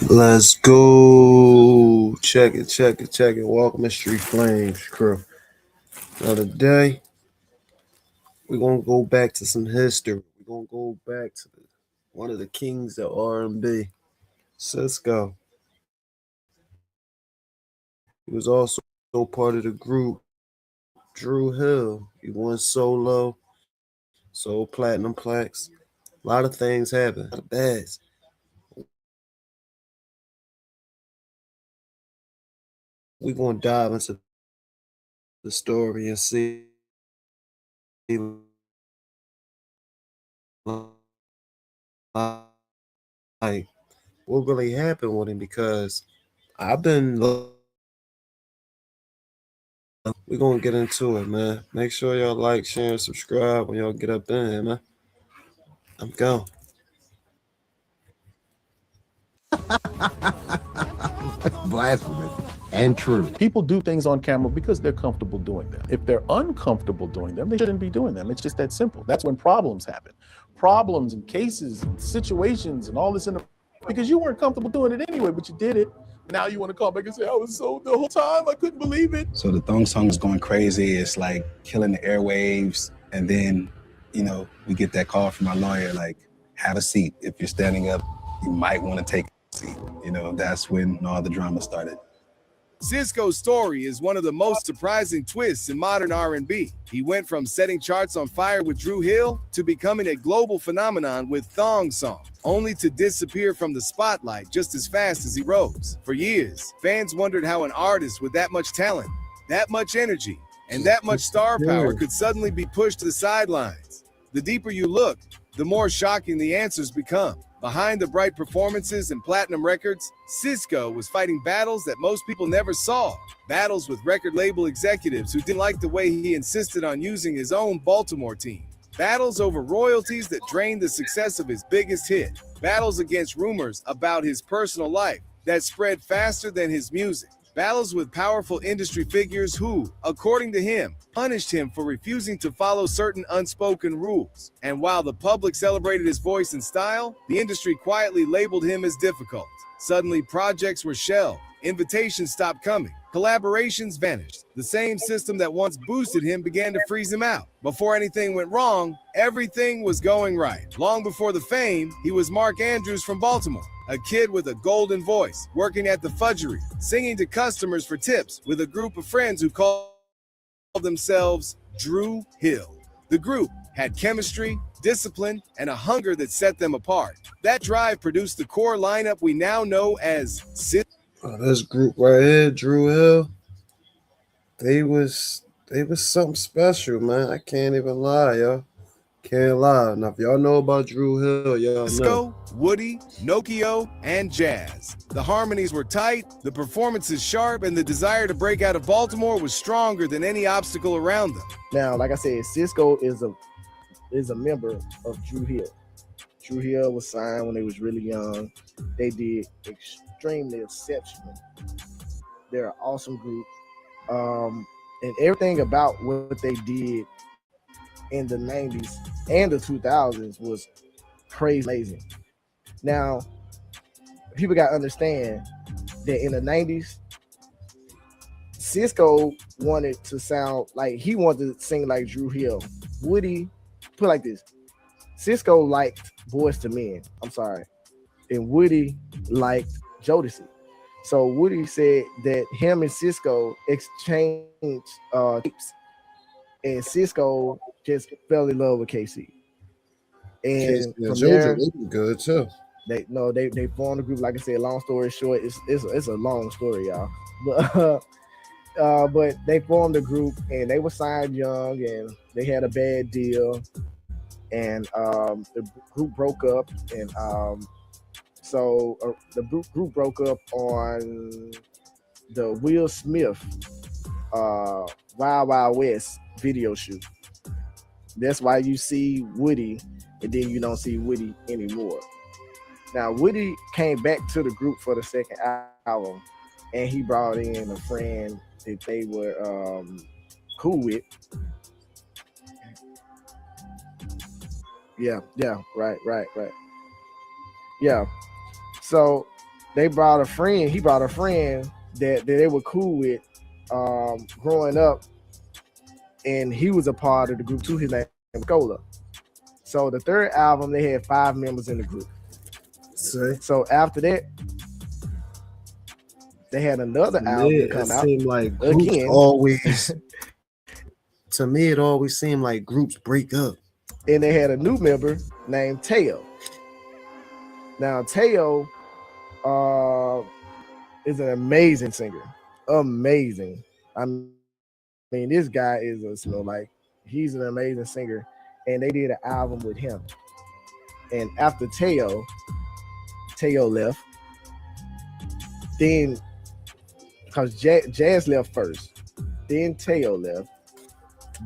Let's go. Check it, check it, check it. Welcome to Street Flames crew. Another day. We're gonna go back to some history. We're gonna go back to one of the kings of R&B, SiSQO. He was also part of the group Dru Hill. He won solo, sold platinum plaques. A lot of things happened. A lot of bads. We're gonna dive into the story and see like what really happened with him because I've been we're gonna get into it, man. Make sure y'all like, share, and subscribe when y'all get up in here, man. I'm going. Blasphemous and true. People do things on camera because they're comfortable doing them. If they're uncomfortable doing them, they shouldn't be doing them. It's just that simple. That's when problems happen. Problems and cases and situations and all this because you weren't comfortable doing it anyway, but you did it. Now you want to call back and say, I was so the whole time, I couldn't believe it. So the Thong Song is going crazy. It's like killing the airwaves. And then, we get that call from our lawyer, like, have a seat. If you're standing up, you might want to take a seat. That's when all the drama started. SiSQO's story is one of the most surprising twists in modern R&B. He went from setting charts on fire with Dru Hill to becoming a global phenomenon with Thong Song, only to disappear from the spotlight just as fast as he rose. For years, fans wondered how an artist with that much talent, that much energy, and that much star power could suddenly be pushed to the sidelines. The deeper you look, the more shocking the answers become. Behind the bright performances and platinum records, SiSQO was fighting battles that most people never saw. Battles with record label executives who didn't like the way he insisted on using his own Baltimore team. Battles over royalties that drained the success of his biggest hit. Battles against rumors about his personal life that spread faster than his music. Battles with powerful industry figures who, according to him, punished him for refusing to follow certain unspoken rules. And while the public celebrated his voice and style, the industry quietly labeled him as difficult. Suddenly, projects were shelved, invitations stopped coming, collaborations vanished. The same system that once boosted him began to freeze him out. Before anything went wrong, everything was going right. Long before the fame, he was Mark Andrews from Baltimore. A kid with a golden voice, working at the fudgery, singing to customers for tips with a group of friends who called themselves Dru Hill. The group had chemistry, discipline, and a hunger that set them apart. That drive produced the core lineup we now know as SiSQO. This group right here, Dru Hill, they was something special, man. I can't even lie, y'all. Can't lie. Now, if y'all know about Dru Hill, y'all know. Woody, Nokio, and Jazz. The harmonies were tight, the performances sharp, and the desire to break out of Baltimore was stronger than any obstacle around them. Now, like I said, SiSQO is a member of Dru Hill. Dru Hill was signed when they was really young. They did extremely exceptional. They're an awesome group. And everything about what they did in the 90s and the 2000s was crazy amazing. Now, people got to understand that in the 90s, SiSQO wanted to sound like, he wanted to sing like Dru Hill. Woody, put it like this, SiSQO liked Boys to Men, I'm sorry, and Woody liked Jodeci. So Woody said that him and SiSQO exchanged tapes, and SiSQO just fell in love with KC. And from there, they were good too. They formed a group. Like I said, long story short, it's a long story, y'all. But they formed a group, and they were signed young, and they had a bad deal, and the group broke up, and so the group broke up on the Will Smith Wild Wild West video shoot. That's why you see Woody, and then you don't see Woody anymore. Now, Woody came back to the group for the second album, and he brought in a friend that they were cool with. Yeah, right. Yeah. So they brought a friend. He brought a friend that they were cool with growing up, and he was a part of the group too. His name was Scola. So the third album, they had 5 members in the group. See? So after that, they had another album to It come out. seemed like groups Again. always. To me, it always seemed like groups break up. And they had a new member named Teo. Now Teo is an amazing singer. Amazing. I mean, this guy is he's an amazing singer. And they did an album with him. And after Teo left. Then, because Jazz left first. Then Teo left.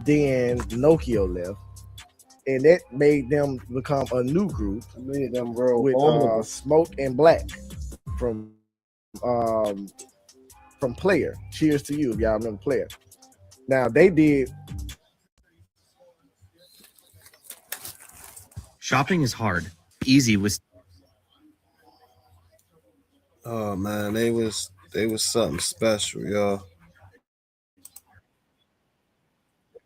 Then Nokia left. And that made them become a new group. It made them real with Smoke and Black from Player. Cheers to You, if y'all remember Player. Now they did. Shopping is hard. Easy was. Oh man, they was something special, y'all.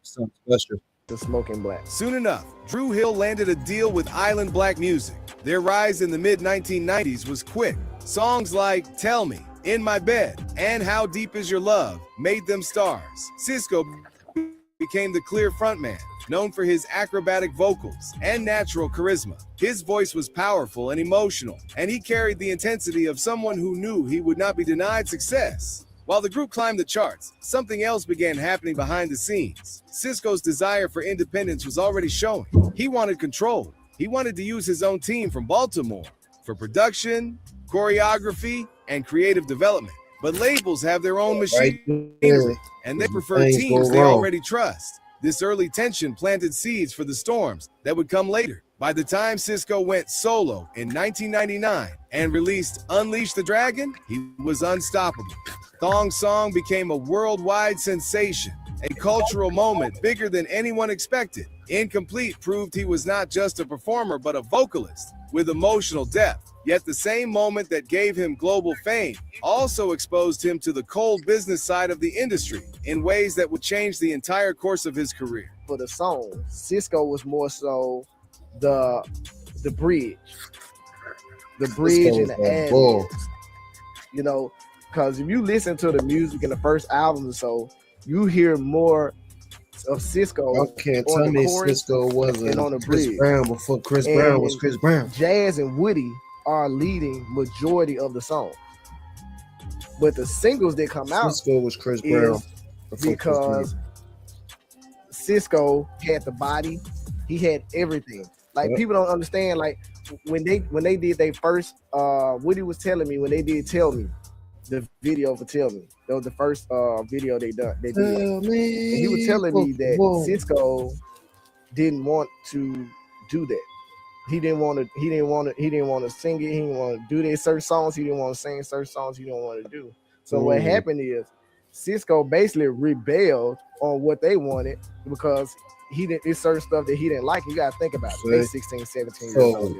Something special. The Smoke and Black. Soon enough, Dru Hill landed a deal with Island Black Music. Their rise in the mid-1990s was quick. Songs like Tell Me, In My Bed, and How Deep Is Your Love made them stars. SiSQO became the clear frontman, known for his acrobatic vocals and natural charisma. His voice was powerful and emotional, and he carried the intensity of someone who knew he would not be denied success. While the group climbed the charts, something else began happening behind the scenes. SiSQO's desire for independence was already showing. He wanted control. He wanted to use his own team from Baltimore for production, choreography, and creative development. But labels have their own machinery, and they prefer teams they already trust. This early tension planted seeds for the storms that would come later. By the time SiSQO went solo in 1999 and released Unleash the Dragon, he was unstoppable. Thong Song became a worldwide sensation, a cultural moment bigger than anyone expected. Incomplete proved he was not just a performer but a vocalist with emotional depth. Yet the same moment that gave him global fame also exposed him to the cold business side of the industry in ways that would change the entire course of his career. For the song, SiSQO was more so the bridge and the ad-libs. You know, because if you listen to the music in the first album or so, you hear more of SiSQO. You can't tell me SiSQO wasn't on the Chris Brown before Chris Brown was Chris Brown. Jazz and Woody are leading majority of the song, but the singles that come out, SiSQO was Chris Brown because SiSQO had the body, he had everything. Like people don't understand. Like when they did their first, Woody was telling me when they did Tell Me, the video for Tell Me, that was the first video they did. And he was telling me that SiSQO didn't want to do that. He didn't want to sing it. He didn't want to do their certain songs. He didn't want to sing certain songs he didn't want to do. So what happened is SiSQO basically rebelled on what they wanted because it's certain stuff that he didn't like. You gotta think about it. They're 16, 17 years old.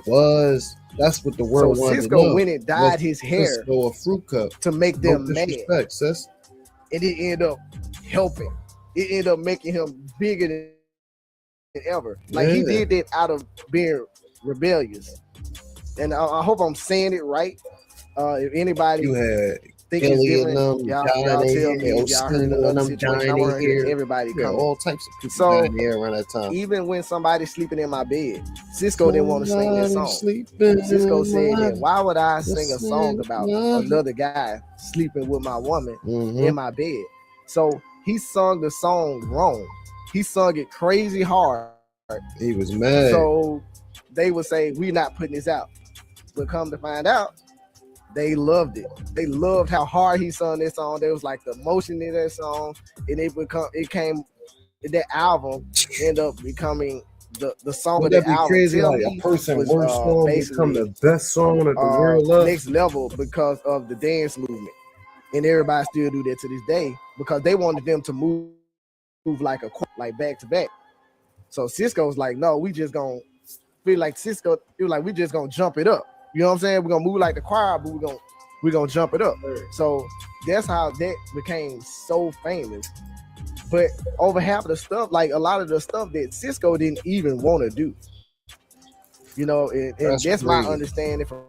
That's what the world wanted. So SiSQO went and dyed his hair a fruit cup to make them mad. Sis. And it ended up helping. It ended up making him bigger than ever. Like he did that out of being rebellious. And I hope I'm saying it right. If anybody think it's different, y'all tell me. Y'all heard another situation. I want to hear everybody come. All types of people dying here around that time. Even when somebody's sleeping in my bed, SiSQO didn't want to sing that song. SiSQO said that, why would I sing a song about another guy sleeping with my woman in my bed? So he sung the song wrong. He sung it crazy hard. He was mad. So they would say, we're not putting this out. But come to find out, they loved it. They loved how hard he sung that song. There was like the emotion in that song. And that album ended up becoming the song of the album. Crazy, like a person's worst song become the best song that the world loves. Next level because of the dance movement. And everybody still do that to this day because they wanted them to move like back to back. So SiSQO was like, no, we just gonna feel like SiSQO, it was like we just gonna jump it up. You know what I'm saying? We're gonna move like the choir, but we're gonna jump it up. So that's how that became so famous. But over half of the stuff, like a lot of the stuff that SiSQO didn't even want to do. You know, and that's my understanding from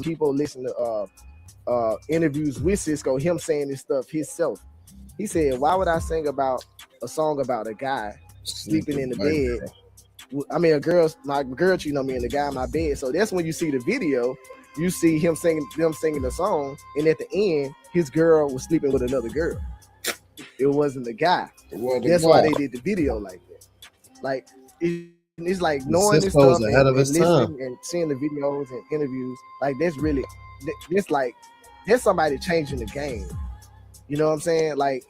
people listening to interviews with SiSQO, him saying this stuff himself. He said, why would I sing about a song about a guy sleeping in the bed? I mean, my girl cheating on me and the guy in my bed. So that's when you see the video, you see them singing the song, and at the end, his girl was sleeping with another girl. It wasn't the guy. That's why they did the video like that. Like it's like knowing this stuff and listening and seeing the videos and interviews. Like that's somebody changing the game. You know what I'm saying? Like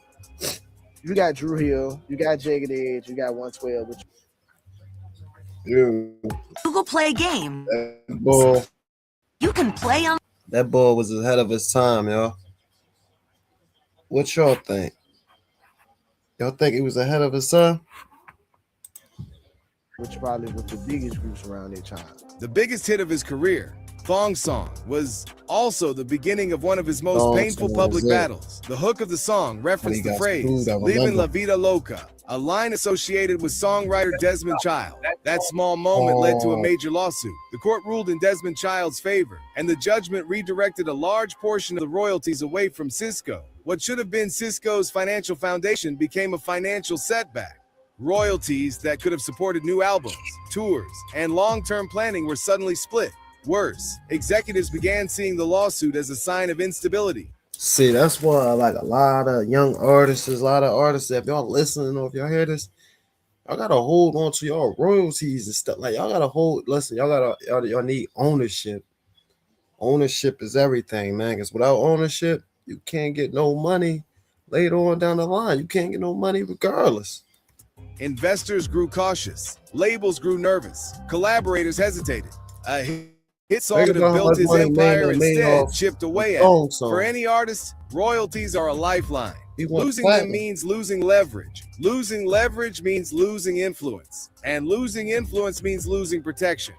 you got Dru Hill, you got Jagged Edge, you got 112. Which Google Play game. That boy, You can play on. that boy was ahead of his time, y'all. What y'all think? Y'all think he was ahead of his time? which probably was the biggest groups around that time. The biggest hit of his career, Thong Song, was also the beginning of one of his most painful public battles. The hook of the song referenced the phrase, "Living La Vida Loca," a line associated with songwriter Desmond Child. That small moment led to a major lawsuit. The court ruled in Desmond Child's favor, and the judgment redirected a large portion of the royalties away from SiSQO. What should have been SiSQO's financial foundation became a financial setback. Royalties that could have supported new albums, tours, and long-term planning were suddenly split. Worse, executives began seeing the lawsuit as a sign of instability. See, that's why like a lot of young artists, a lot of artists, if y'all listening or if y'all hear this, y'all gotta hold on to y'all royalties and stuff. Like y'all gotta y'all need ownership. Ownership is everything, man. Because without ownership, you can't get no money later on down the line. You can't get no money regardless. Investors grew cautious. Labels grew nervous. Collaborators hesitated. A hit song could have built his empire, instead chipped away at it. For any artist, royalties are a lifeline. Losing them means losing leverage. Losing leverage means losing influence. And losing influence means losing protection.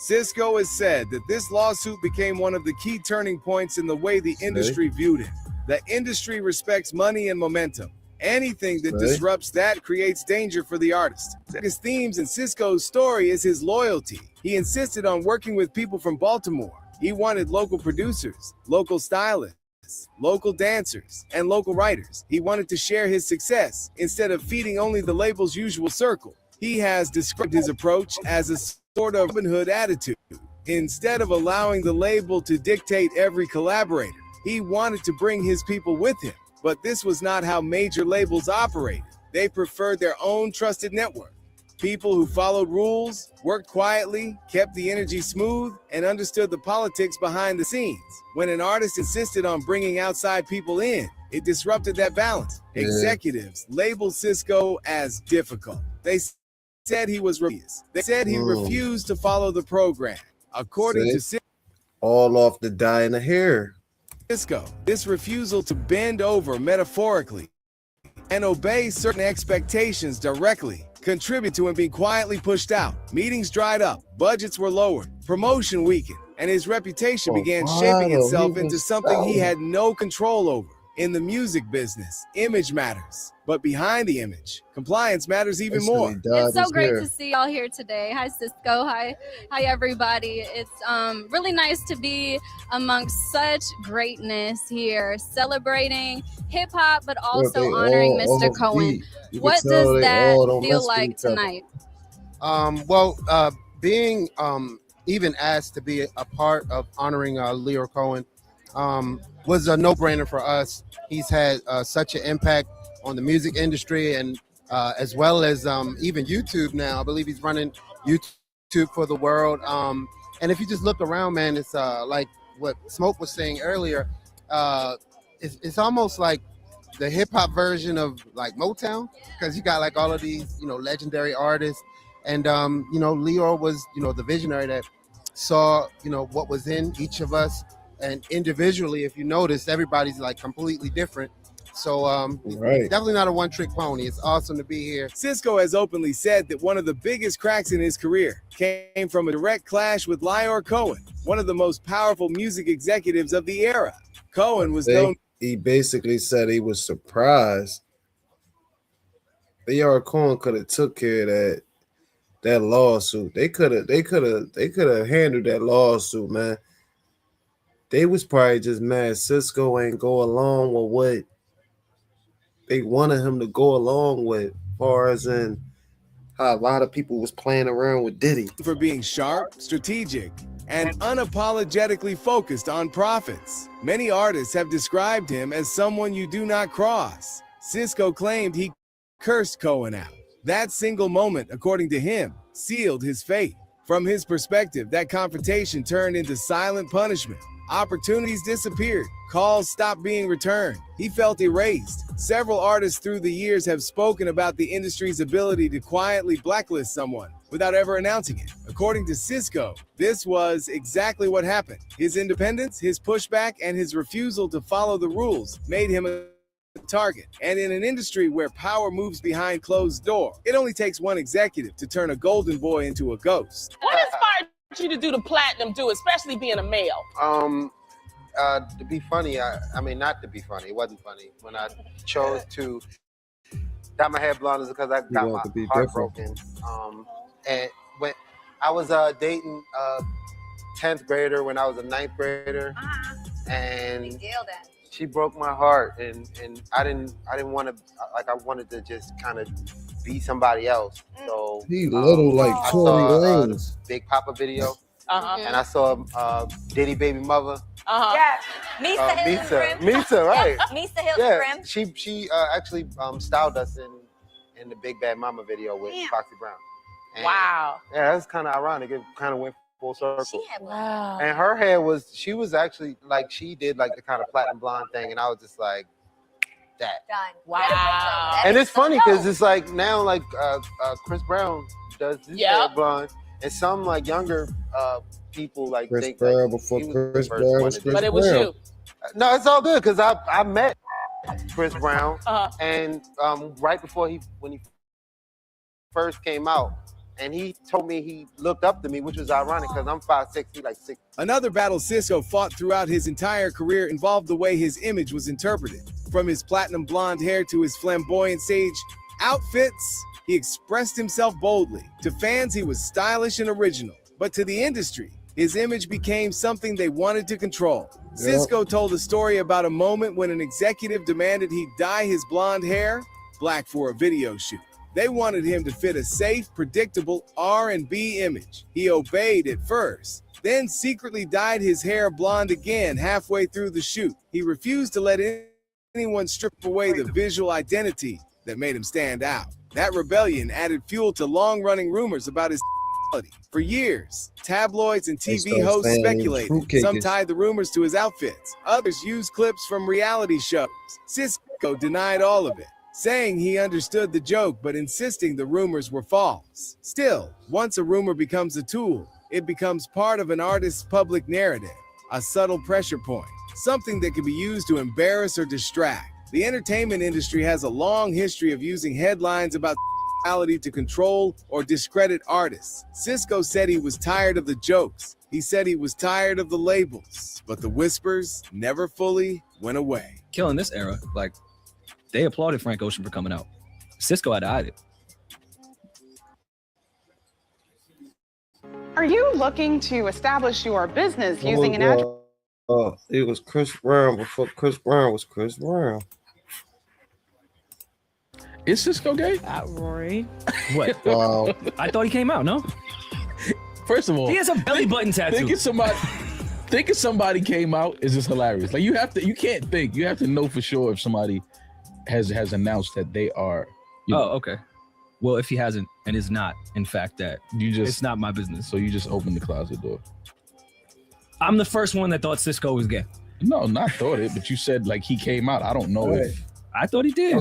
SiSQO has said that this lawsuit became one of the key turning points in the way the industry viewed him. The industry respects money and momentum. Anything that disrupts that creates danger for the artist. His themes in SiSQO's story is his loyalty. He insisted on working with people from Baltimore. He wanted local producers, local stylists, local dancers, and local writers. He wanted to share his success instead of feeding only the label's usual circle. He has described his approach as a sort of Robin Hood attitude. Instead of allowing the label to dictate every collaborator, he wanted to bring his people with him. But this was not how major labels operated. They preferred their own trusted network. People who followed rules, worked quietly, kept the energy smooth, and understood the politics behind the scenes. When an artist insisted on bringing outside people in, it disrupted that balance. Executives labeled SiSQO as difficult. They said he was rebellious. They said he refused to follow the program. According to SiSQO, all off the dye in the hair. This refusal to bend over metaphorically and obey certain expectations directly contributed to him being quietly pushed out. Meetings dried up, budgets were lowered, promotion weakened, and his reputation began shaping itself into something he had no control over. In the music business, image matters, but behind the image, compliance matters even more. It's so great to see y'all here today. Hi, SiSQO. Hi, everybody. It's really nice to be amongst such greatness here, celebrating hip hop, but also honoring Mr. Cohen. What does that feel like tonight? Being even asked to be a part of honoring Leo Cohen was a no-brainer for us. He's had such an impact on the music industry and as well as even YouTube now. I believe he's running YouTube for the world. And if you just look around, man, it's like what Smoke was saying earlier. It's almost like the hip-hop version of like Motown, because you got like all of these, legendary artists. And, Leo was, the visionary that saw, what was in each of us. And individually, if you notice, everybody's like completely different. So Right. definitely not a one-trick pony. It's awesome to be here. SiSQO has openly said that one of the biggest cracks in his career came from a direct clash with Lyor Cohen, one of the most powerful music executives of the era. Cohen was known. He basically said he was surprised. Lyor Cohen could have took care of that lawsuit. They could have handled that lawsuit, man. They was probably just mad SiSQO ain't go along with what they wanted him to go along with, as far as in how a lot of people was playing around with Diddy. For being sharp, strategic, and unapologetically focused on profits. Many artists have described him as someone you do not cross. SiSQO claimed he cursed Cohen out. That single moment, according to him, sealed his fate. From his perspective, that confrontation turned into silent punishment. Opportunities disappeared. Calls stopped being returned. He felt erased. Several artists through the years have spoken about the industry's ability to quietly blacklist someone without ever announcing it. According to SiSQO, this was exactly what happened. His independence, his pushback, and his refusal to follow the rules made him a target. And in an industry where power moves behind closed doors, it only takes one executive to turn a golden boy into a ghost. What inspired you to do the platinum do, especially being a male? To be funny, I mean, not to be funny. It wasn't funny. When I chose to dye my hair blonde is because I got my heart broken. And when I was dating a 10th grader when I was a 9th grader, and she broke my heart, and I didn't want to, like, I wanted to just kind of be somebody else. So he little like I Tory saw Lanez. Big Papa video, and I saw Diddy baby mother. Yeah, Misa Hill and Prim. Misa, right? Misa Hill Yeah, and Prim. she actually styled us in the Big Bad Mama video with Foxy Brown. And wow. Yeah, that's kind of ironic. It kind of went full circle. Wow. And her hair she was actually like, she did like the kind of platinum blonde thing, and I was just like, that. Done. Wow. And it's funny because it's like now, like Chris Brown does his hair blonde, and some like younger people like Chris think Brown like, before he was Chris the first Brown one was to do Chris But it was Brown. you. No, it's all good because I met Chris Brown, and right before when he first came out, and he told me he looked up to me, which was ironic because I'm 5'6", he like 6. Another battle SiSQO fought throughout his entire career involved the way his image was interpreted. From his platinum blonde hair to his flamboyant sage outfits, he expressed himself boldly. To fans, he was stylish and original. But to the industry, his image became something they wanted to control. SiSQO told a story about a moment when an executive demanded he dye his blonde hair black for a video shoot. They wanted him to fit a safe, predictable R&B image. He obeyed at first, then secretly dyed his hair blonde again halfway through the shoot. He refused to let anyone strip away the visual identity that made him stand out. That rebellion added fuel to long-running rumors about his sexuality. For years, tabloids and TV hosts speculated. Some tied the rumors to his outfits. Others used clips from reality shows. SiSQO denied all of it, saying he understood the joke but insisting the rumors were false. Still, once a rumor becomes a tool, it becomes part of an artist's public narrative, a subtle pressure point, something that can be used to embarrass or distract. The entertainment industry has a long history of using headlines about sexuality to control or discredit artists. SiSQO said he was tired of the jokes. He said he was tired of the labels, but the whispers never fully went away. Killing this era, like, they applauded Frank Ocean for coming out. SiSQO had to hide it. Are you looking to establish your business using an address? It was Chris Brown before Chris Brown was Chris Brown. Is SiSQO gay? Rory. What? Wow. I thought he came out, no? First of all, he has a belly button tattoo. Thinking somebody came out is just hilarious. Like, you can't think. You have to know for sure if somebody has announced that they are. Okay. Well, if he hasn't and is not, in fact, that it's not my business. So you just open the closet door. I'm the first one that thought SiSQO was gay. No, not thought it, but you said like he came out. I don't know if. I thought he did.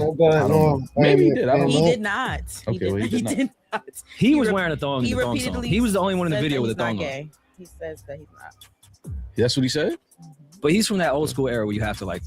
Maybe he did. I don't know. He did not. Okay, well, he did not. He was wearing a thong. He Thong song. He was the only one in the video with a thong on. He says that he's not. That's what he said? But he's from that old school era where you have to like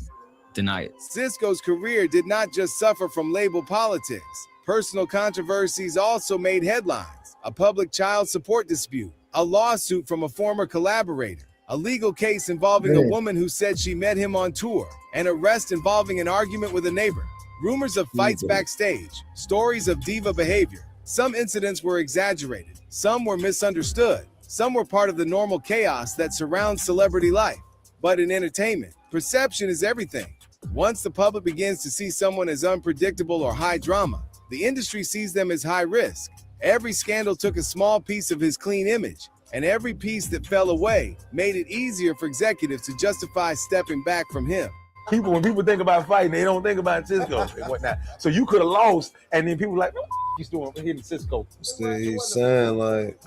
deny it. SiSQO's career did not just suffer from label politics. Personal controversies also made headlines. A public child support dispute, a lawsuit from a former collaborator, a legal case involving a woman who said she met him on tour, an arrest involving an argument with a neighbor, rumors of fights backstage, stories of diva behavior. Some incidents were exaggerated, some were misunderstood, some were part of the normal chaos that surrounds celebrity life. But in entertainment, perception is everything. Once the public begins to see someone as unpredictable or high drama, the industry sees them as high risk. Every scandal took a small piece of his clean image, and every piece that fell away made it easier for executives to justify stepping back from him. When people think about fighting, they don't think about SiSQO and whatnot. So you could have lost, and then people were like, what he's doing hitting SiSQO? So he's saying like,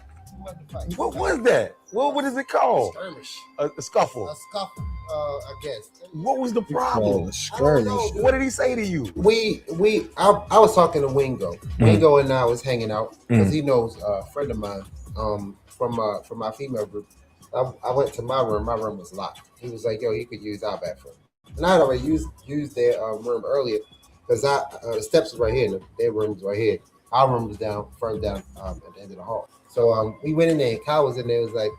what was that? What is it called? Skirmish. A scuffle. A scuffle, I guess. What was the problem? Skirmish. What did he say to you? I was talking to Wingo. Wingo and I was hanging out because he knows a friend of mine from my female group. I went to my room. My room was locked. He was like, "Yo, you could use our bathroom." And I had already used their room earlier because the steps was right here and their room was right here. Our room was further down at the end of the hall. So we went in there and Kyle was in there. Was like,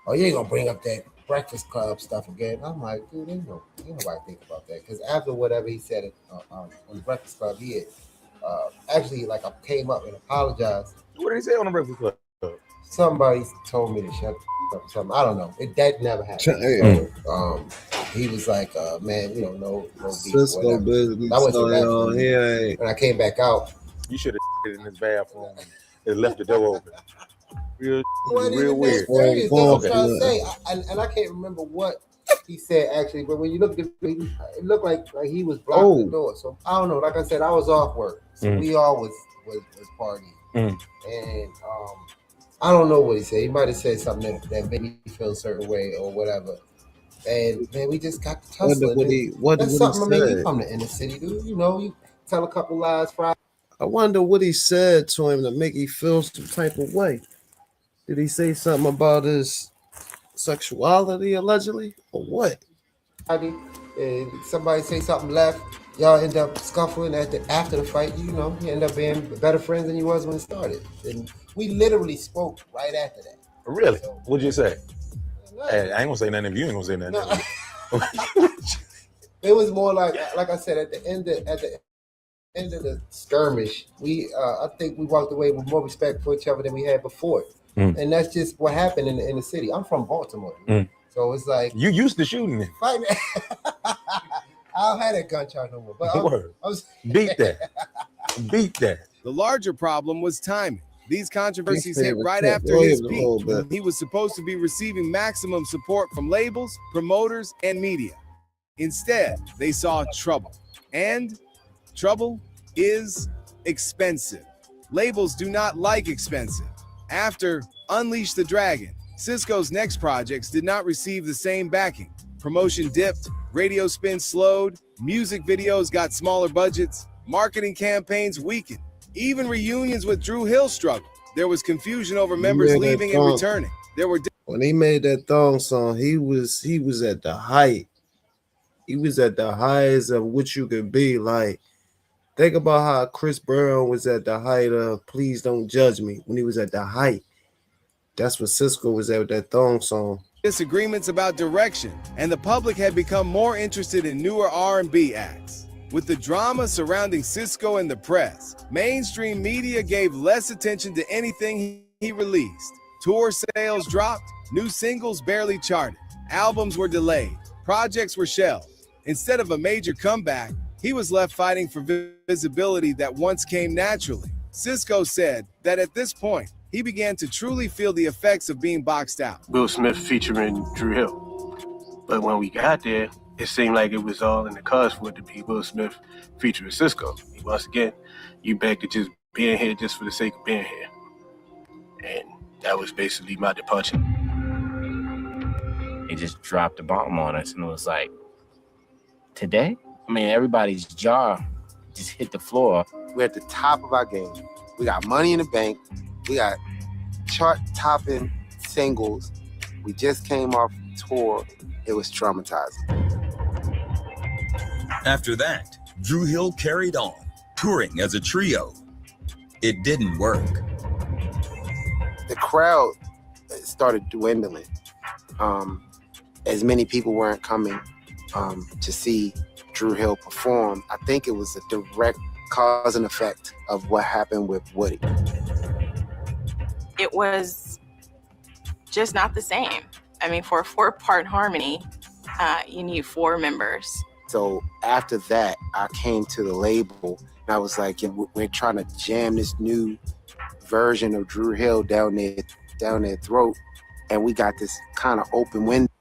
"Oh, you ain't gonna bring up that Breakfast Club stuff again?" I'm like, "Dude, ain't nobody think about that." Because after whatever he said on the Breakfast Club, he had actually I came up and apologized. What did he say on the Breakfast Club? Somebody told me to shut up or something. I don't know. That never happened. So, he was like, "Man, no beef." SiSQO basically I went to the saying, bathroom. When I came back out, you should have in his bathroom and left the door open. Real weird. That's what I'm trying to say. And I can't remember what he said actually, but when you look at it, it looked like he was blocking the door. So I don't know. Like I said, I was off work, so we all was partying, and I don't know what he said. He might have said something that made me feel a certain way or whatever. And man, we just got to tussling. That's something. I mean, you from the inner city, dude. You tell a couple lies Friday. I wonder what he said to him to make you feel some type of way. Did he say something about his sexuality allegedly or what? And somebody say something left, y'all end up scuffling after the fight. You end up being better friends than you was when it started. And we literally spoke right after that. Really? So, what'd you say? Hey, I ain't gonna say nothing if you ain't gonna say nothing. No. It was more like I said, at the end of the skirmish, I think we walked away with more respect for each other than we had before. And that's just what happened in the city. I'm from Baltimore, so it's like you used to shooting it. Fighting. I don't have that gunshot no more. But I was beat that. Beat that. The larger problem was timing. These controversies hit right after his peak. He was supposed to be receiving maximum support from labels, promoters, and media. Instead, they saw trouble. And trouble is expensive. Labels do not like expensive. After Unleash the Dragon, SiSQO's next projects did not receive the same backing. Promotion dipped, radio spin slowed, music videos got smaller budgets, marketing campaigns weakened. Even reunions with Dru Hill struggled. There was confusion over members leaving and returning. When he made that Thong Song, he was at the height. He was at the highest of what you could be. Like, think about how Chris Brown was at the height of Please Don't Judge Me when he was at the height. That's what SiSQO was at with that Thong Song. Disagreements about direction, and the public had become more interested in newer R&B acts. With the drama surrounding SiSQO and the press, mainstream media gave less attention to anything he released. Tour sales dropped, new singles barely charted, albums were delayed, projects were shelved. Instead of a major comeback, he was left fighting for visibility that once came naturally. SiSQO said that at this point, he began to truly feel the effects of being boxed out. Will Smith featuring Dru Hill. But when we got there, it seemed like it was all in the cards for it to be Will Smith featuring SiSQO. Once again, you back to just being here just for the sake of being here. And that was basically my departure. It just dropped a bomb on us, and it was like, today? I mean, everybody's jaw just hit the floor. We're at the top of our game. We got money in the bank. We got chart-topping singles. We just came off tour. It was traumatizing. After that, Dru Hill carried on, touring as a trio. It didn't work. The crowd started dwindling. As many people weren't coming to see Dru Hill perform. I think it was a direct cause and effect of what happened with Woody. It was just not the same. I mean, for a 4-part harmony, you need 4 members. So after that, I came to the label and I was like, we're trying to jam this new version of Dru Hill down their throat, and we got this kind of open window.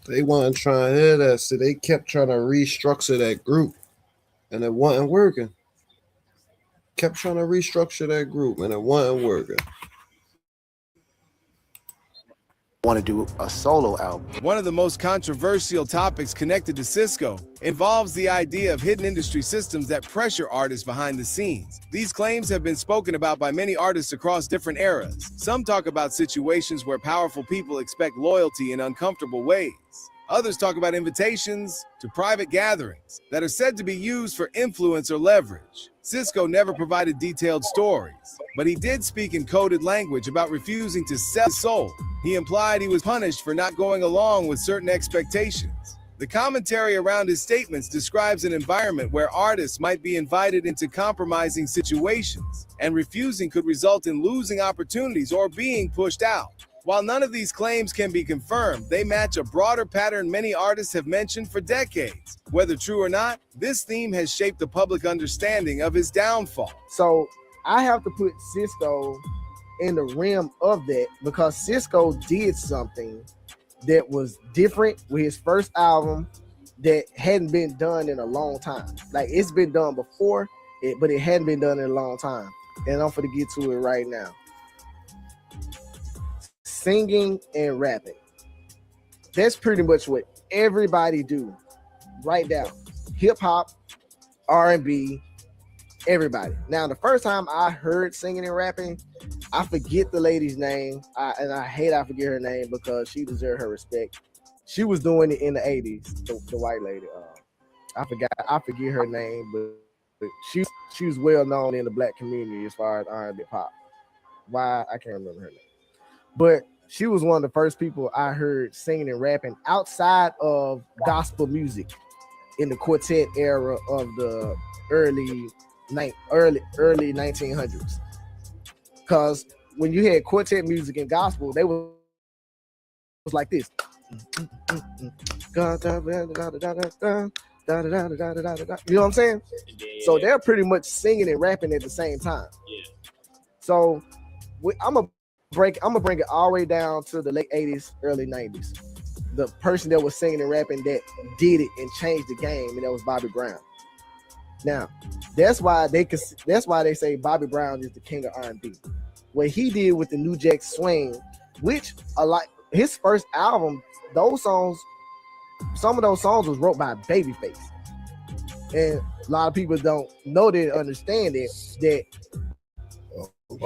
They wasn't trying to hear that, so they kept trying to restructure that group, and it wasn't working. Kept trying to restructure that group, and it wasn't working. Want to do a solo album. One of the most controversial topics connected to SiSQO involves the idea of hidden industry systems that pressure artists behind the scenes. These claims have been spoken about by many artists across different eras. Some talk about situations where powerful people expect loyalty in uncomfortable ways. Others talk about invitations to private gatherings that are said to be used for influence or leverage. SiSQO never provided detailed stories, but he did speak in coded language about refusing to sell his soul. He implied he was punished for not going along with certain expectations. The commentary around his statements describes an environment where artists might be invited into compromising situations, and refusing could result in losing opportunities or being pushed out. While none of these claims can be confirmed, they match a broader pattern many artists have mentioned for decades. Whether true or not, this theme has shaped the public understanding of his downfall. So I have to put SiSQO in the realm of that, because SiSQO did something that was different with his first album that hadn't been done in a long time. Like, it's been done before, but it hadn't been done in a long time. And I'm going to get to it right now. Singing and rapping. That's pretty much what everybody do right now. Hip hop, R&B, everybody. Now, the first time I heard singing and rapping, I forget the lady's name, and I hate I forget her name because she deserved her respect. She was doing it in the 80s, the white lady. I forget her name, but she was well known in the black community as far as R&B pop. Why, I can't remember her name. But she was one of the first people I heard singing and rapping outside of gospel music in the quartet era of the early 1900s. Because when you had quartet music and gospel, they was like this. You know what I'm saying? So they're pretty much singing and rapping at the same time. So I'm gonna bring it all the way down to the late 80s, early 90s. The person that was singing and rapping that did it and changed the game, and that was Bobby Brown. Now, that's why they say Bobby Brown is the king of R&B. What he did with the New Jack Swing, which his first album, some of those songs was wrote by Babyface. And a lot of people don't know that, understand it, that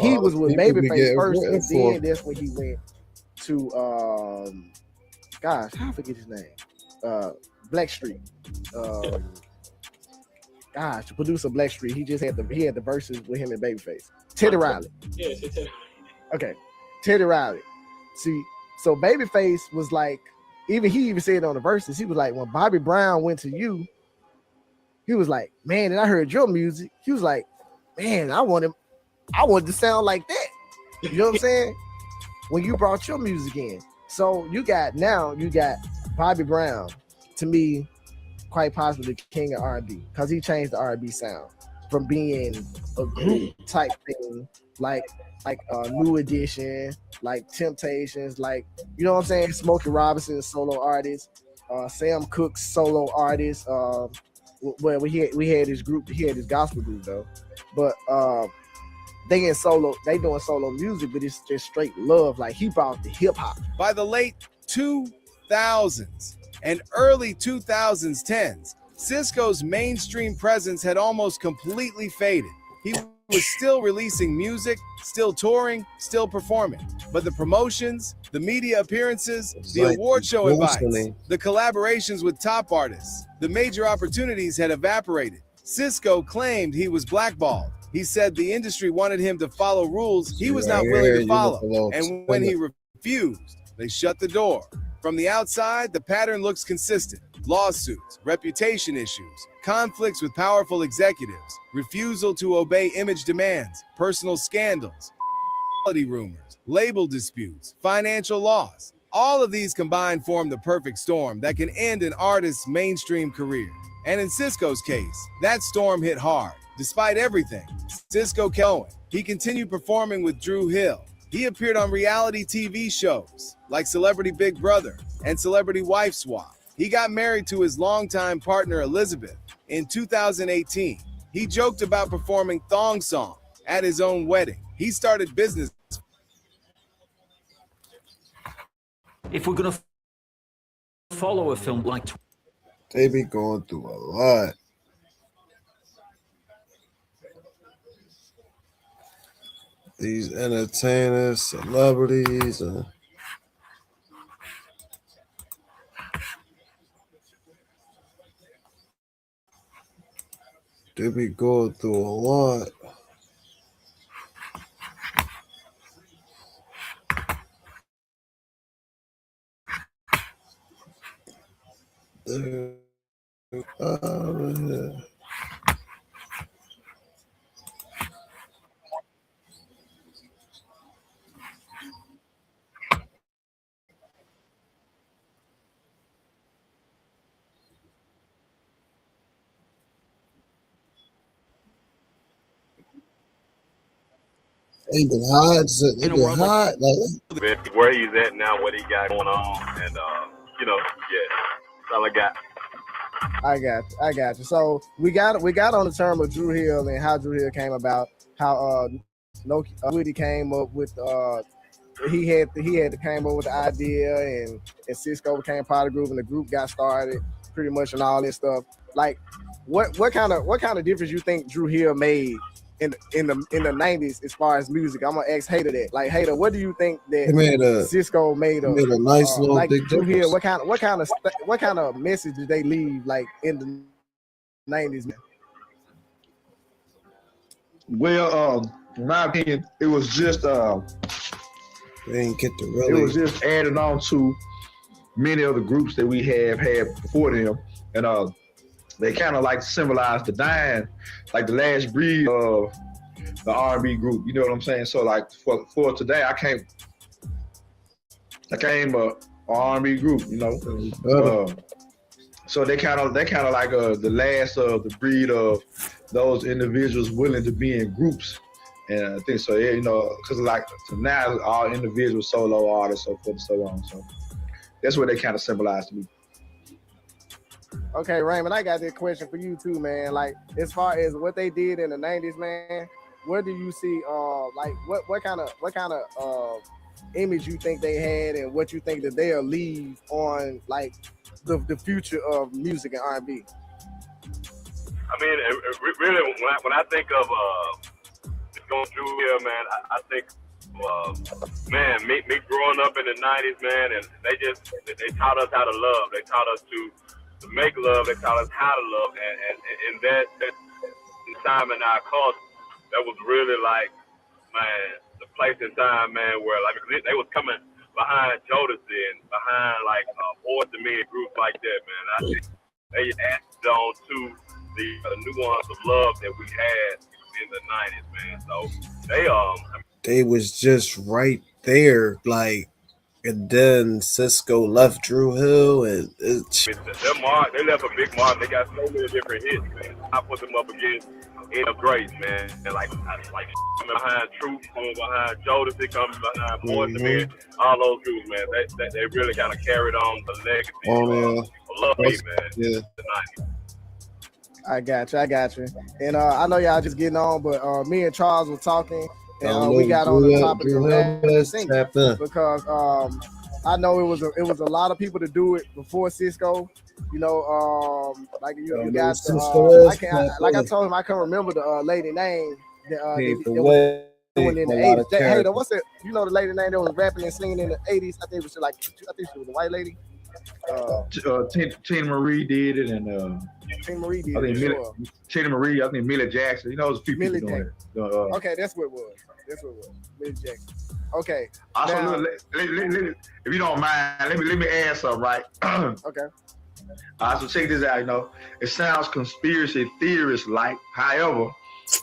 he was with Babyface first, and then that's when he went to I forget his name. Blackstreet. The producer Blackstreet. He just had the verses with him and Babyface. Teddy Riley. Yeah, it's Teddy. Okay, Teddy Riley. See, so Babyface was like, he even said on the verses, he was like, when Bobby Brown went to you, he was like, man, and I heard your music. He was like, man, I wanted to sound like that. You know what I'm saying? When you brought your music in. So you got Bobby Brown, to me, quite possibly the king of R&B, because he changed the R&B sound from being a group type thing, like New Edition, like Temptations, like, you know what I'm saying? Smokey Robinson, solo artist, Sam Cooke, solo artist. Well, we had this group, he had this gospel group though, but they doing solo music, but it's just straight love. Like, he brought the hip hop. By the late 2000s and early 2010s, SiSQO's mainstream presence had almost completely faded. He was still releasing music, still touring, still performing. But the promotions, the media appearances, the award show invites, the collaborations with top artists, the major opportunities had evaporated. SiSQO claimed he was blackballed. He said the industry wanted him to follow rules he was not willing to follow. And when he refused, they shut the door. From the outside, the pattern looks consistent. Lawsuits, reputation issues, conflicts with powerful executives, refusal to obey image demands, personal scandals, quality rumors, label disputes, financial loss. All of these combined form the perfect storm that can end an artist's mainstream career. And in SiSQO's case, that storm hit hard. Despite everything, SiSQO kept going. He continued performing with Dru Hill. He appeared on reality TV shows like Celebrity Big Brother and Celebrity Wife Swap. He got married to his longtime partner Elizabeth in 2018. He joked about performing Thong Song at his own wedding. He started business. If we're gonna follow a film like they be going through a lot. These entertainers, celebrities, they be going through a lot. They been hot. They been hot. Like, where he's at now, what he got going on, and yeah, that's all I got. I got you. So we got on the term of Dru Hill and how Dru Hill came about. How Woody came up with he had to came up with the idea, and SiSQO became part of the group, and the group got started pretty much, and all this stuff. Like, what kind of difference you think Dru Hill made in the 90s as far as music? I'm gonna ask Hater that. Like, Hater, what do you think that SiSQO made a nice little like big Dru Hill? difference. What kind of message did they leave like in the 90s? Well, in my opinion, it was just they didn't get to really. It was just adding on to many of the groups that we have had before them, and they kind of like symbolize the dying, like the last breed of the R&B group. You know what I'm saying? So like for today, I came a R&B group. You know, so they kind of like the last of the breed of those individuals willing to be in groups. And I think so. Yeah, you know, because like so now it's all individual solo artists, so forth and so on. So that's what they kind of symbolize to me. Okay, Raymond, I got this question for you too, man. Like, as far as what they did in the 90s, man, what do you see? Like, what kind of image you think they had, and what you think that they'll leave on, like, the future of music and R&B? I mean, really, when I think of going through here, man, I think, man, me growing up in the 90s, man, and they taught us how to love. They taught us to make love. They taught us how to love, and that time in our culture, that was really like, man, the place and time, man, where like they was coming behind Jodeci and behind like Boyz II Men, groups like that, man. I think they added on to the nuance of love that we had in the 90s, man. So they was just right there, like. And then SiSQO left Dru Hill, and they left a big mark. They got so many different hits, man. I put them up against End of Grace, man. And like coming behind Truth, coming behind Jodeci, coming behind Boyz II Men, all those groups, man. They really kind of carried on the legacy of love, man. Yeah. I got you. And I know y'all just getting on, but me and Charles were talking. And we got on the topic of that because I know it was a lot of people to do it before SiSQO. You know, like you got like I told him, I can't remember the lady name, Paved the they was way doing in for the a lot 80s. of Hey, characters. what's that? You know the lady name that was rapping and singing in the 80s? I think she was a white lady. Tina Marie did it, and Tina Marie did I think it, sure. Tina Marie, I think Millie Jackson. You know, there's a few Millie people doing it. Okay, that's what it was. Millie Jackson. Okay. Also, Now, if you don't mind, let me add something, right? okay. So check this out. You know, it sounds conspiracy theorist like. However,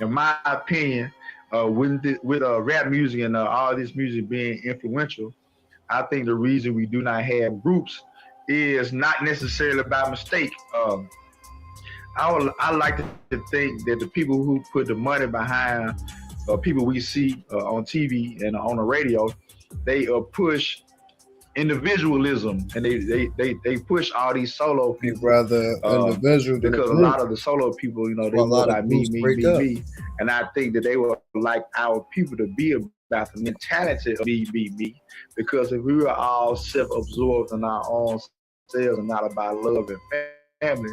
in my opinion, with rap music and all this music being influential, I think the reason we do not have groups is not necessarily by mistake. I like to think that the people who put the money behind people we see on TV and on the radio, they push individualism, and they push all these solo people. Rather individual than because a lot of the solo people, you know, they a lot go of like me, groups break up. and I think that they would like our people to be about the mentality of me, because if we were all self-absorbed in our own selves and not about love and family,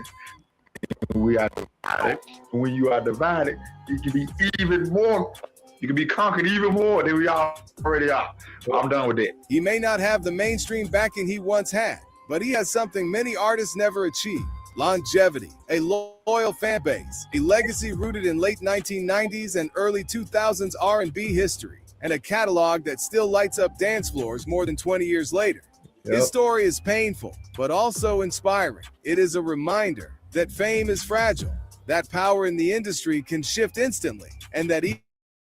we are divided. When you are divided, you can be even more. You can be conquered even more than we already are. I'm done with that. He may not have the mainstream backing he once had, but he has something many artists never achieved: longevity, a loyal fan base, a legacy rooted in late 1990s and early 2000s R&B history, and a catalog that still lights up dance floors more than 20 years later. His story is painful, but also inspiring. It is a reminder that fame is fragile, that power in the industry can shift instantly, and that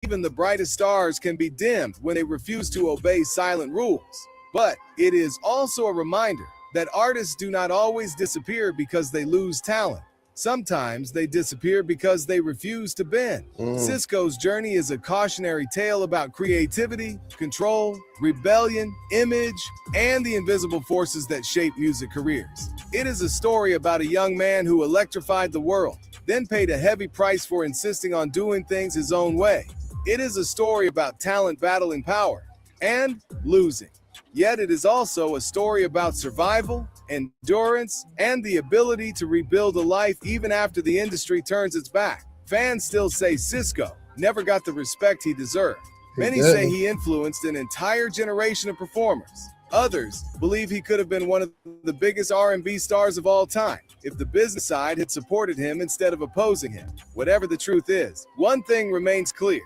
even the brightest stars can be dimmed when they refuse to obey silent rules. But it is also a reminder that artists do not always disappear because they lose talent. Sometimes they disappear because they refuse to bend. SiSQO's journey is a cautionary tale about creativity, control, rebellion, image, and the invisible forces that shape music careers. It is a story about a young man who electrified the world, then paid a heavy price for insisting on doing things his own way. It is a story about talent battling power and losing. Yet it is also a story about survival, endurance, and the ability to rebuild a life even after the industry turns its back. Fans still say SiSQO never got the respect he deserved. Many say he influenced an entire generation of performers. Others believe he could have been one of the biggest R&B stars of all time if the business side had supported him instead of opposing him. Whatever the truth is, one thing remains clear: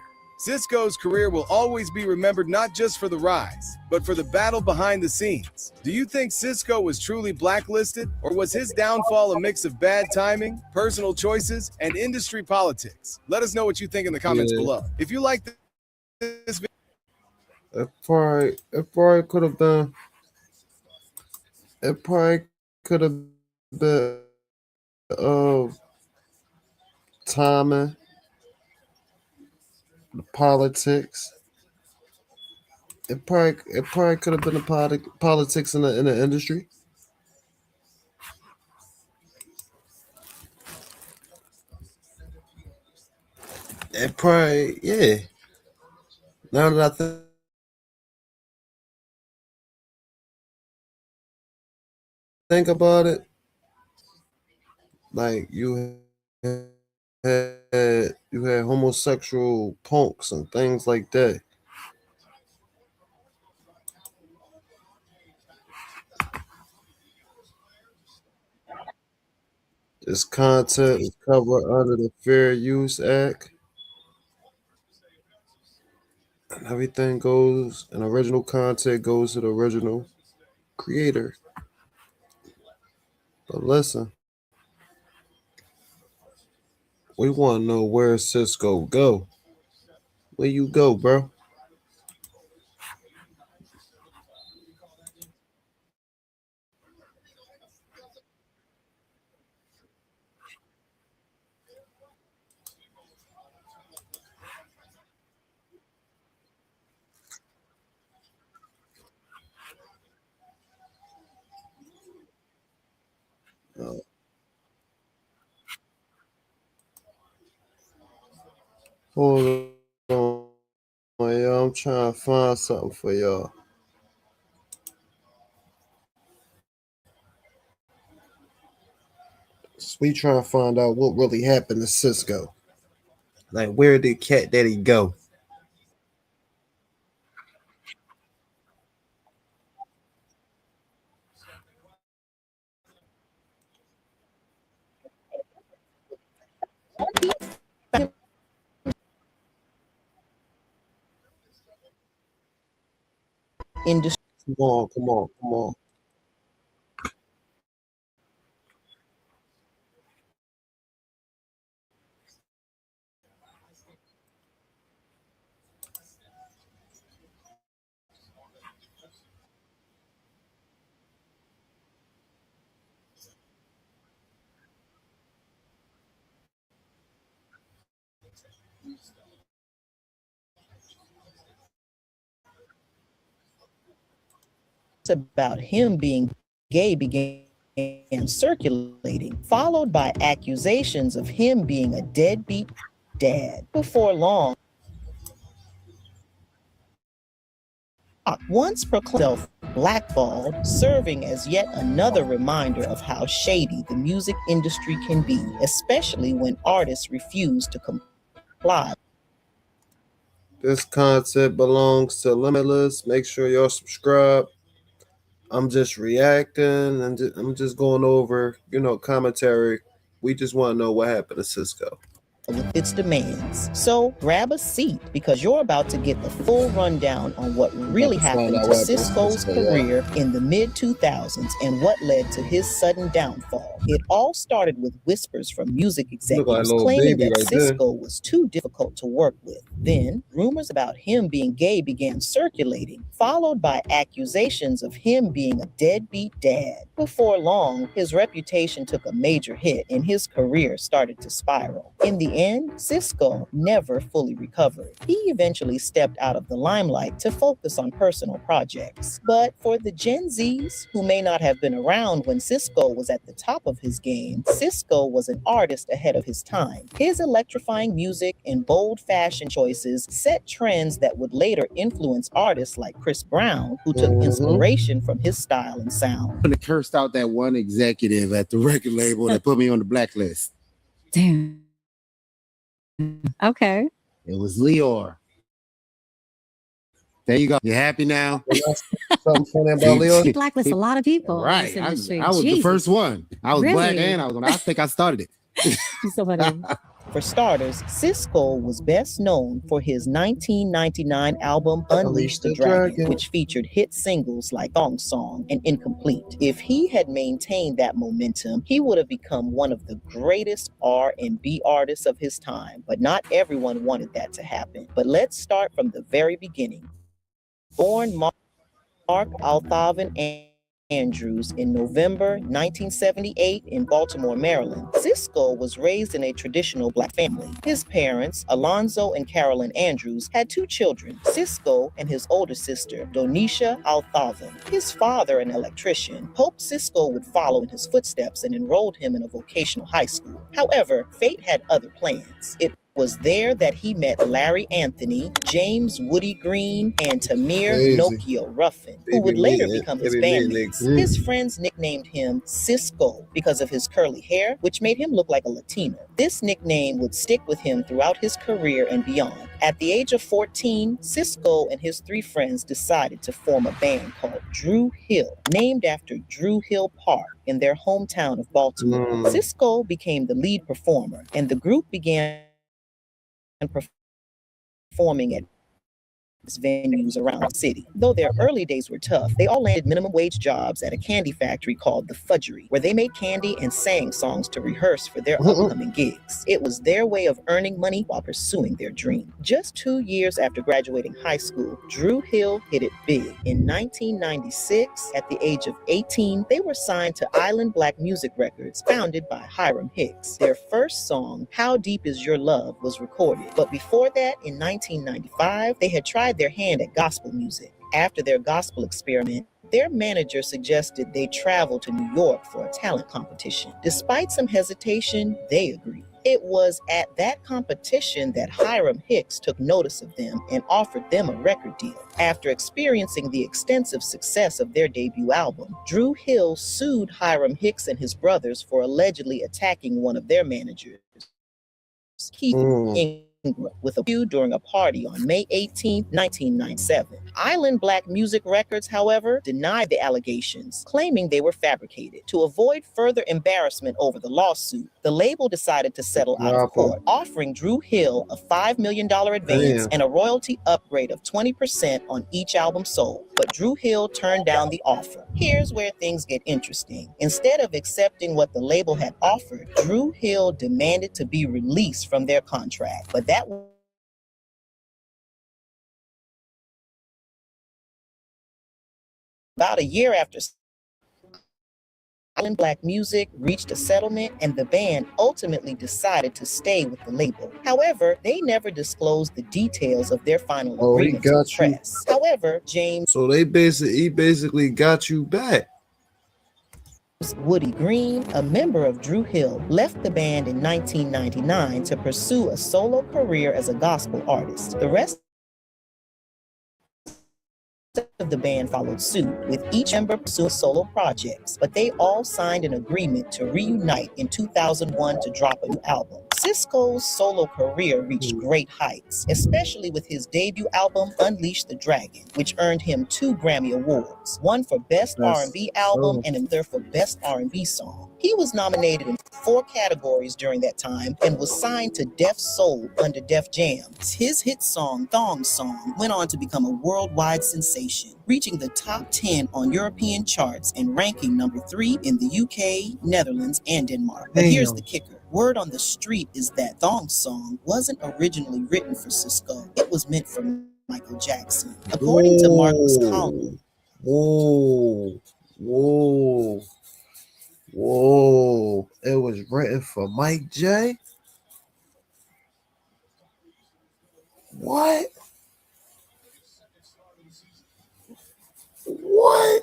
SiSQO's career will always be remembered not just for the rise, but for the battle behind the scenes. Do you think SiSQO was truly blacklisted, or was his downfall a mix of bad timing, personal choices, and industry politics? Let us know what you think in the comments below. If you like this video, It probably could have been. It probably could have been timing, the politics. It probably could have been the politics in the industry. It probably, yeah. Now that I think about it, like you had homosexual punks and things like that. This content is covered under the Fair Use Act. And everything goes, and original content goes to the original creator. But listen, we want to know where SiSQO go. Where you go, bro? Hold on, y'all. I'm trying to find something for y'all. So we trying to find out what really happened to SiSQO. Like, where did Cat Daddy go? Industry. Come on, come on, come on. About him being gay began circulating, followed by accusations of him being a deadbeat dad. Before long, once proclaimed blackballed, serving as yet another reminder of how shady the music industry can be, especially when artists refuse to comply. This content belongs to Limitless. Make sure y'all subscribe. I'm just reacting and I'm just going over, commentary. We just want to know what happened to SiSQO. With its demands. So grab a seat because you're about to get the full rundown on what really happened to SiSQO's career in the mid-2000s and what led to his sudden downfall. It all started with whispers from music executives claiming that SiSQO was too difficult to work with. Then, rumors about him being gay began circulating, followed by accusations of him being a deadbeat dad. Before long, his reputation took a major hit and his career started to spiral. In the end, SiSQO never fully recovered. He eventually stepped out of the limelight to focus on personal projects. But for the Gen Zs, who may not have been around when SiSQO was at the top of his game, SiSQO was an artist ahead of his time. His electrifying music and bold fashion choices set trends that would later influence artists like Chris Brown, who took inspiration from his style and sound. I cursed out that one executive at the record label that put me on the blacklist. Damn. Okay. It was Leor. There you go. You happy now? Something funny about Leor? He blacklists a lot of people. Right. I was the first one. I was black and I think I started it. So funny. For starters, SiSQO was best known for his 1999 album Unleash the Dragon, which featured hit singles like Thong Song and Incomplete. If he had maintained that momentum, he would have become one of the greatest R&B artists of his time, but not everyone wanted that to happen. But let's start from the very beginning. Born Mark Althaven Andrews in November 1978 in Baltimore, Maryland, SiSQO was raised in a traditional Black family. His parents, Alonzo and Carolyn Andrews, had two children, SiSQO and his older sister, Donisha Althaven. His father, an electrician, hoped SiSQO would follow in his footsteps and enrolled him in a vocational high school. However, fate had other plans. It was there that he met Larry Anthony, James Woody Green, and Tamir Nokia Ruffin, who would later become his bandmates. His friends nicknamed him SiSQO because of his curly hair, which made him look like a Latino. This nickname would stick with him throughout his career and beyond. At the age of 14, SiSQO and his three friends decided to form a band called Dru Hill, named after Dru Hill Park in their hometown of Baltimore. SiSQO became the lead performer, and the group began performing at venues around the city. Though their early days were tough, they all landed minimum wage jobs at a candy factory called The Fudgery, where they made candy and sang songs to rehearse for their upcoming gigs. It was their way of earning money while pursuing their dream. Just 2 years after graduating high school, Dru Hill hit it big. In 1996, at the age of 18, they were signed to Island Black Music Records, founded by Hiram Hicks. Their first song, How Deep Is Your Love, was recorded. But before that, in 1995, they had tried their hand at gospel music. After their gospel experiment, their manager suggested they travel to New York for a talent competition. Despite some hesitation, they agreed. It was at that competition that Hiram Hicks took notice of them and offered them a record deal. After experiencing the extensive success of their debut album, Dru Hill sued Hiram Hicks and his brothers for allegedly attacking one of their managers, Keith with a feud during a party on May 18, 1997. Island Black Music Records, however, denied the allegations, claiming they were fabricated. To avoid further embarrassment over the lawsuit, the label decided to settle out of court, offering Dru Hill a $5 million advance and a royalty upgrade of 20% on each album sold. But Dru Hill turned down the offer. Here's where things get interesting. Instead of accepting what the label had offered, Dru Hill demanded to be released from their contract. But that about a year after Island Black Music reached a settlement, and the band ultimately decided to stay with the label. However, they never disclosed the details of their final agreement to the press. However, James he basically got you back. Woody Green, a member of Dru Hill, left the band in 1999 to pursue a solo career as a gospel artist. The rest of the band followed suit, with each member pursuing solo projects, but they all signed an agreement to reunite in 2001 to drop a new album. SiSQO's solo career reached great heights, especially with his debut album, Unleash the Dragon, which earned him 2 Grammy Awards, one for Best R&B Album and another for Best R&B Song. He was nominated in 4 categories during that time and was signed to Def Soul under Def Jam. His hit song, Thong Song, went on to become a worldwide sensation, reaching the top 10 on European charts and ranking number 3 in the UK, Netherlands, and Denmark. But here's the kicker. Word on the street is that Thong Song wasn't originally written for SiSQO. It was meant for Michael Jackson. According to Marcus Collins. Whoa. It was written for Mike J? What? What?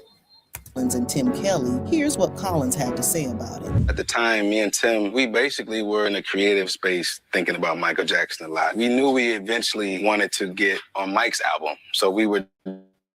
And Tim Kelly, here's what Collins had to say about it. At the time, me and Tim, we basically were in a creative space thinking about Michael Jackson a lot. We knew we eventually wanted to get on Mike's album, so we were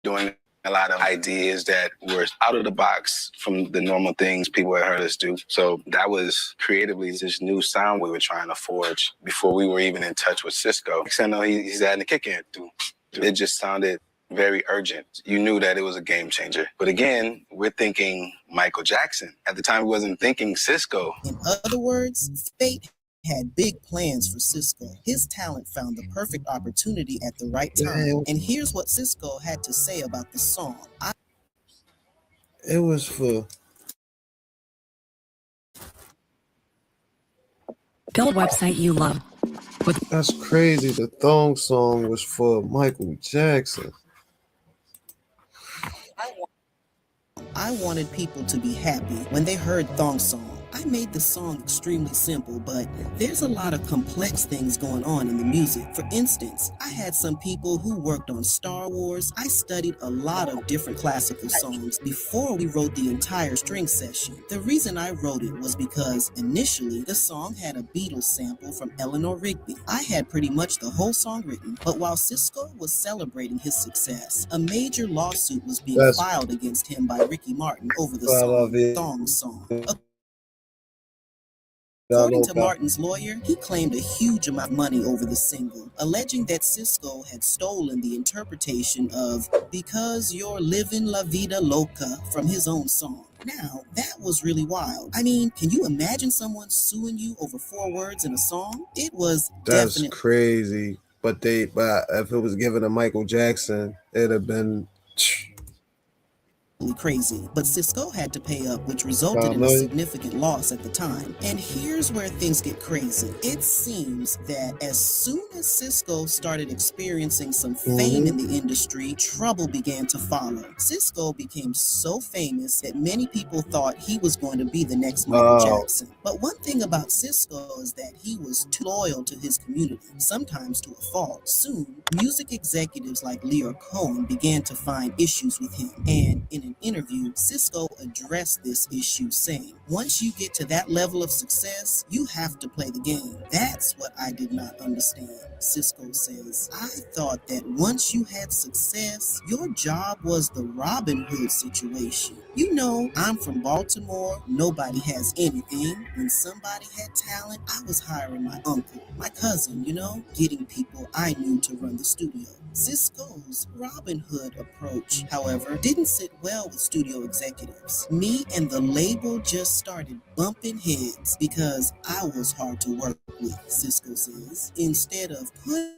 doing a lot of ideas that were out of the box from the normal things people had heard us do. So that was creatively this new sound we were trying to forge before we were even in touch with SiSQO. I know he's adding a kick in too. It just sounded very urgent. You knew that it was a game changer. But again, we're thinking Michael Jackson. At the time, we wasn't thinking SiSQO. In other words, fate had big plans for SiSQO. His talent found the perfect opportunity at the right time. And here's what SiSQO had to say about the song. It was for Build website you love. That's crazy. The Thong Song was for Michael Jackson. I wanted people to be happy when they heard Thong Song. I made the song extremely simple, but there's a lot of complex things going on in the music. For instance, I had some people who worked on Star Wars. I studied a lot of different classical songs before we wrote the entire string session. The reason I wrote it was because initially the song had a Beatles sample from Eleanor Rigby. I had pretty much the whole song written, but while SiSQO was celebrating his success, a major lawsuit was being filed against him by Ricky Martin over the song Thong Song. According to Martin's lawyer, he claimed a huge amount of money over the single, alleging that SiSQO had stolen the interpretation of "Because You're Living La Vida Loca" from his own song. Now, that was really wild. I mean, can you imagine someone suing you over 4 words in a song? It was definitely crazy. But if it was given to Michael Jackson, it'd have been crazy, but SiSQO had to pay up, which resulted in a significant loss at the time. And here's where things get crazy. It seems that as soon as SiSQO started experiencing some fame in the industry, trouble began to follow. SiSQO became so famous that many people thought he was going to be the next Michael Jackson. But one thing about SiSQO is that he was too loyal to his community, sometimes to a fault. Soon, Music executives like Lyor Cohen began to find issues with him, and in an interview, SiSQO addressed this issue, saying, "Once you get to that level of success, you have to play the game. That's what I did not understand," SiSQO says. "I thought that once you had success, your job was the Robin Hood situation. You know, I'm from Baltimore. Nobody has anything. When somebody had talent, I was hiring my uncle, my cousin, you know, getting people I knew to run the studio." SiSQO's Robin Hood approach, however, didn't sit well with studio executives. "Me and the label just started bumping heads because I was hard to work with," SiSQO says. "Instead of putting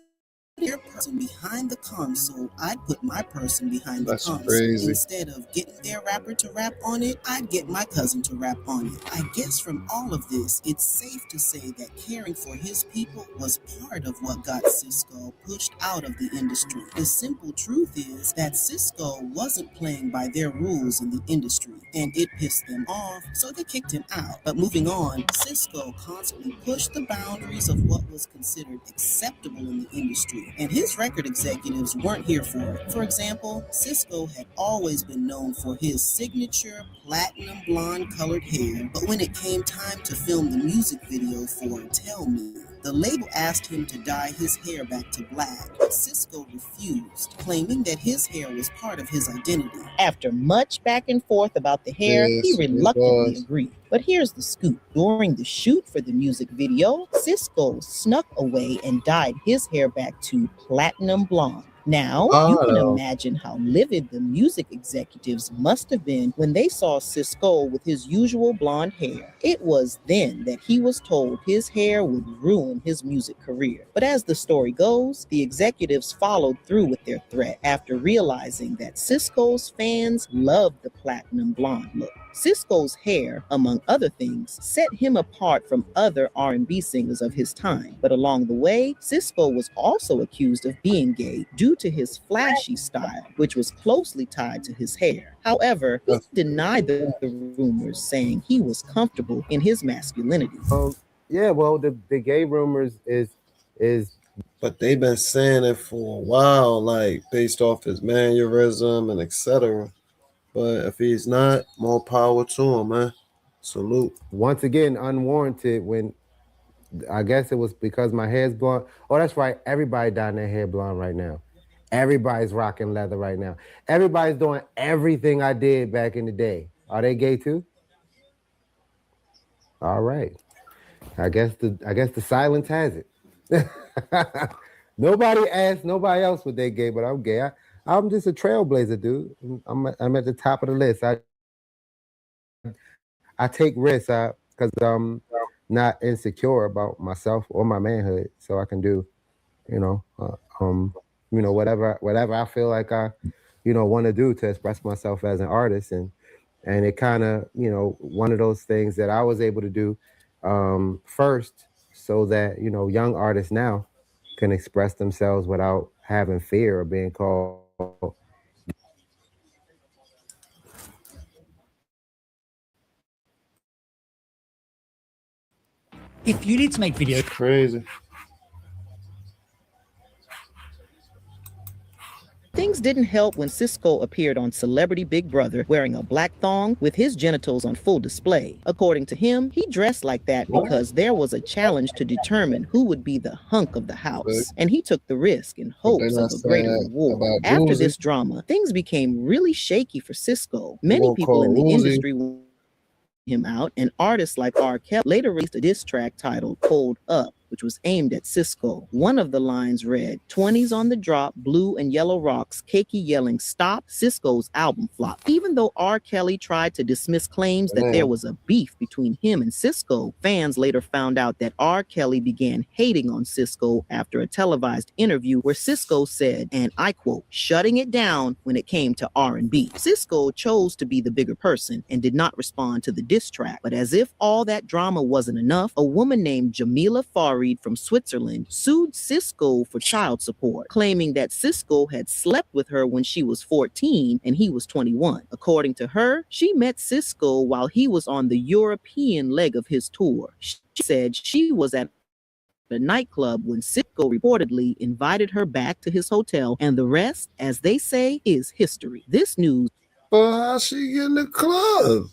your person behind the console, I'd put my person behind the That's console. crazy. Instead of getting their rapper to rap on it, I'd get my cousin to rap on it. I guess from all of this, it's safe to say that caring for his people was part of what got SiSQO pushed out of the industry. The simple truth is that SiSQO wasn't playing by their rules in the industry, and it pissed them off, so they kicked him out. But moving on, SiSQO constantly pushed the boundaries of what was considered acceptable in the industry, and his record executives weren't here for it. For example, SiSQO had always been known for his signature platinum blonde colored hair, but when it came time to film the music video for Tell Me, the label asked him to dye his hair back to black. SiSQO refused, claiming that his hair was part of his identity. After much back and forth about the hair, he Yes, it reluctantly was. agreed. But here's the scoop. During the shoot for the music video, SiSQO snuck away and dyed his hair back to platinum blonde. Now, you can Oh. imagine how livid the music executives must have been when they saw SiSQO with his usual blonde hair. It was then that he was told his hair would ruin his music career. But as the story goes, the executives followed through with their threat after realizing that SiSQO's fans loved the platinum blonde look. SiSQO's hair, among other things, set him apart from other R&B singers of his time. But along the way, SiSQO was also accused of being gay due to his flashy style, which was closely tied to his hair. However, he denied the rumors, saying he was comfortable in his masculinity. Yeah, well, the gay rumors is But they've been saying it for a while, like based off his mannerism and etc. But if he's not, more power to him, man. Salute. once again unwarranted. When I guess it was because my hair's blonde. Oh, that's right. Everybody dyeing their hair blonde right now. Everybody's rocking leather right now. Everybody's doing everything I did back in the day. Are they gay too? All right. I guess the silence has it. Nobody asked nobody else what they gay, but I'm gay. I'm just a trailblazer, dude. I'm at the top of the list. I take risks because I'm not insecure about myself or my manhood, so I can do, whatever I feel like I, want to do to express myself as an artist, and it kind of, one of those things that I was able to do first, so that young artists now can express themselves without having fear of being called. If you need to make videos, Crazy. Things didn't help when SiSQO appeared on Celebrity Big Brother wearing a black thong with his genitals on full display. According to him, he dressed like that because there was a challenge to determine who would be the hunk of the house, and he took the risk in hopes of a greater reward. After this drama, things became really shaky for SiSQO. Many people in the industry him out, and artists like R. Kelly later released a diss track titled Hold Up, which was aimed at SiSQO. One of the lines read, 20s on the drop, blue and yellow rocks, cakey yelling, stop, SiSQO's album flop. Even though R. Kelly tried to dismiss claims that there was a beef between him and SiSQO, fans later found out that R. Kelly began hating on SiSQO after a televised interview where SiSQO said, and I quote, shutting it down when it came to R&B. SiSQO chose to be the bigger person and did not respond to the diss track. But as if all that drama wasn't enough, a woman named Jamila Farid from Switzerland sued SiSQO for child support, claiming that SiSQO had slept with her when she was 14 and he was 21. According to her, she met SiSQO while he was on the European leg of his tour. She said she was at a nightclub when SiSQO reportedly invited her back to his hotel, and the rest, as they say, is history. This news. But how she get in the club?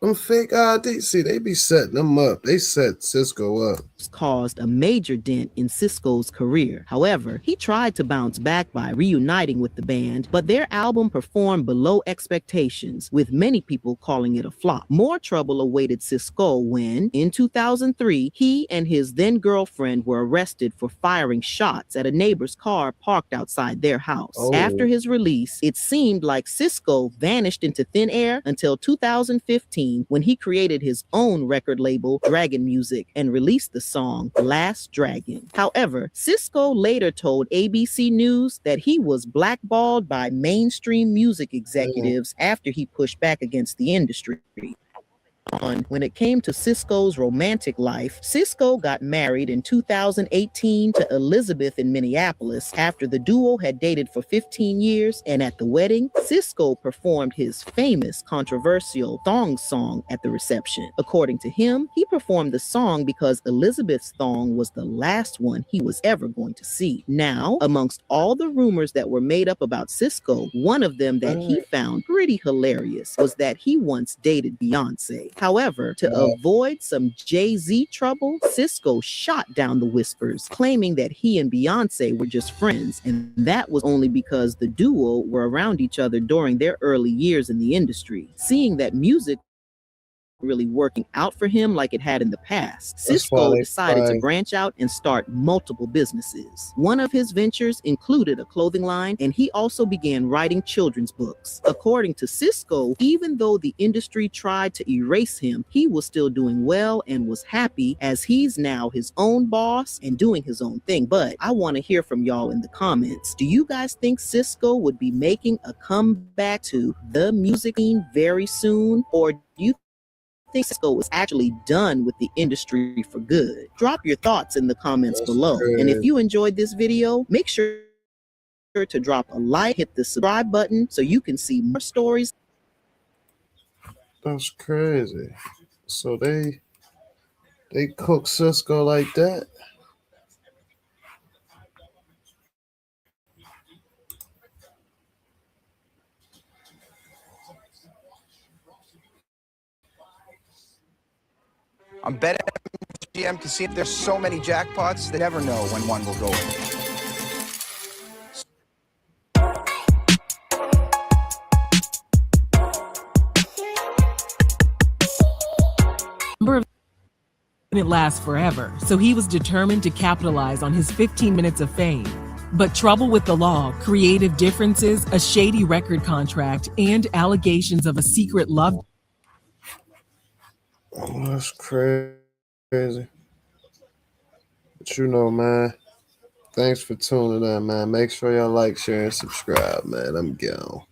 Them fake ID. See, they be setting them up. They set SiSQO up. Caused a major dent in SiSQO's career. However, he tried to bounce back by reuniting with the band, but their album performed below expectations, with many people calling it a flop. More trouble awaited SiSQO when, in 2003, he and his then-girlfriend were arrested for firing shots at a neighbor's car parked outside their house. Oh. After his release, it seemed like SiSQO vanished into thin air until 2015, when he created his own record label, Dragon Music, and released the song Last Dragon. However, SiSQO later told ABC News that he was blackballed by mainstream music executives after he pushed back against the industry. When it came to SiSQO's romantic life, SiSQO got married in 2018 to Elizabeth in Minneapolis after the duo had dated for 15 years, and at the wedding, SiSQO performed his famous controversial Thong Song at the reception. According to him, he performed the song because Elizabeth's thong was the last one he was ever going to see. Now, amongst all the rumors that were made up about SiSQO, one of them that he found pretty hilarious was that he once dated Beyonce. However, to avoid some Jay-Z trouble, SiSQO shot down the whispers, claiming that he and Beyonce were just friends, and that was only because the duo were around each other during their early years in the industry. Seeing that music really working out for him like it had in the past, SiSQO decided to branch out and start multiple businesses. One of his ventures included a clothing line, and he also began writing children's books. According to SiSQO, even though the industry tried to erase him, he was still doing well and was happy, as he's now his own boss and doing his own thing. But I want to hear from y'all in the comments. Do you guys think SiSQO would be making a comeback to the music scene very soon, or do you think SiSQO is actually done with the industry for good? Drop your thoughts in the comments below. And if you enjoyed this video, make sure to drop a like, hit the subscribe button so you can see more stories. That's crazy. So they cook SiSQO like that? I'm betting GM can see if there's so many jackpots, they never know when one will go. Didn't last forever, so he was determined to capitalize on his 15 minutes of fame. But trouble with the law, creative differences, a shady record contract, and allegations of a secret love. Oh, that's crazy. But you know, man, thanks for tuning in, man. Make sure y'all like, share, and subscribe, man. I'm gone.